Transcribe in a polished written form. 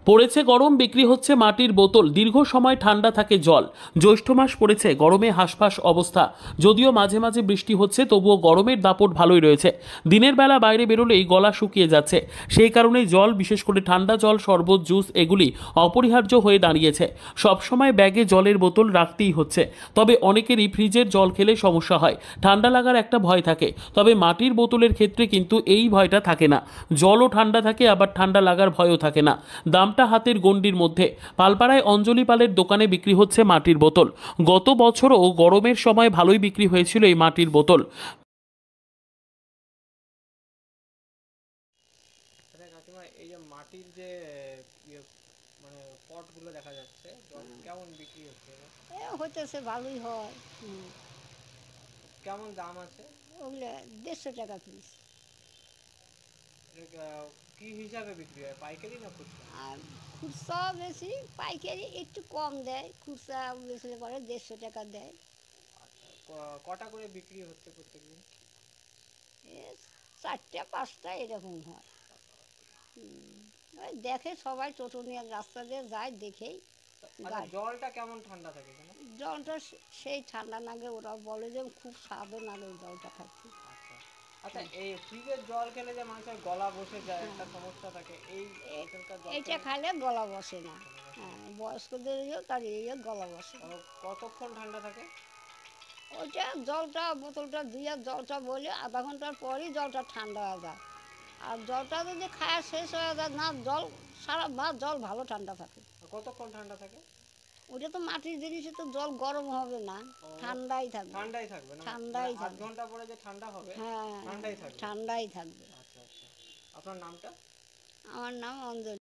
পড়েছে গরম, বিক্রি হচ্ছে মাটির বোতল। দীর্ঘ সময় ঠান্ডা থাকে জল। জ্যৈষ্ঠ মাস পড়েছে, গরমে হাঁসফাঁস অবস্থা। যদিও মাঝে মাঝে বৃষ্টি হচ্ছে, তবুও গরমের দাপট ভালোই রয়েছে। দিনের বেলা বাইরে বেরোলেই গলা শুকিয়ে যাচ্ছে। সেই কারণেই জল, বিশেষ করে ঠান্ডা জল, শরবত, জুস এগুলি অপরিহার্য হয়ে দাঁড়িয়েছে। সবসময় ব্যাগে জলের বোতল রাখতেই হচ্ছে। তবে অনেকেরই ফ্রিজের জল খেলে সমস্যা হয়, ঠান্ডা লাগার একটা ভয় থাকে। তবে মাটির বোতলের ক্ষেত্রে কিন্তু এই ভয়টা থাকে না। জলও ঠান্ডা থাকে, আবার ঠান্ডা লাগার ভয়ও থাকে না। দামটা হাতের গণ্ডির মধ্যে। পালপাড়ায় অঞ্জলি পালের দোকানে বিক্রি হচ্ছে মাটির বোতল। গত বছরও গরমের সময় ভালোই বিক্রি হয়েছিল এই মাটির বোতল। আচ্ছা কাকিমা, এই যে মাটির যে ইয়ে মানে পটগুলো দেখা যাচ্ছে, কেমন বিক্রি হচ্ছে এগুলো? হইতেছে ভালোই হয়। কেমন দাম আছে? ওগুলো 150 টাকা পিস। এটা কি হিসাবে বিক্রি হয়, পাইকারি না খুচরা? আর খুচরা বেশি, পাইকারি একটু কম দেয়। খুচরা বেশি করে 150 টাকা দেয়। আচ্ছা, কটা করে বিক্রি হচ্ছে প্রত্যেকদিন? এ 4টা 5টা এরকম হয়। ওই দেখে সবাই, টোটো নিয়ে রাস্তা দিয়ে যায়, দেখেই আচ্ছা, গাড়ি। জলটা কেমন ঠান্ডা থাকে এখানে? জলটা সেই ঠান্ডা লাগে, ওরা বলে যে খুব স্বাদও লাগে ওই জলটা খাচ্ছি। আচ্ছা আচ্ছা, এই ফ্রিজের জল খেলে যে মানুষের গলা বসে যায়, একটা হ্যাঁ, সমস্যা থাকে, এই বোতলকার জল এইটা খেলে খাইলে গলা বসে না। গলা বসে না? হ্যাঁ, বয়স্কদেরও তার গলা বসে না। কতক্ষণ ঠান্ডা থাকে? ওইটা জলটা, বোতলটা দিয়ে জলটা বলে আধা ঘন্টার পরই জলটা ঠান্ডা হয়ে যায়। আর জলটা যদি খাওয়া শেষ হয়ে যায় না, জল সারা মাস জল ভালো ঠান্ডা থাকে। কতক্ষণ ঠান্ডা থাকে? ওটা তো মাটির জিনিসে তো জল গরম হবে না, ও, ঠান্ডাই থাকবে। ঠান্ডাই থাকবে না? মানে ঠান্ডাই আধ থাকবে। ঘন্টা পরে যে ঠান্ডা হবে, হ্যাঁ, ঠান্ডাই থাকবে? ঠান্ডাই থাকবে। আচ্ছা আচ্ছা, আপনার নামটা? আমার নাম অঞ্জলি।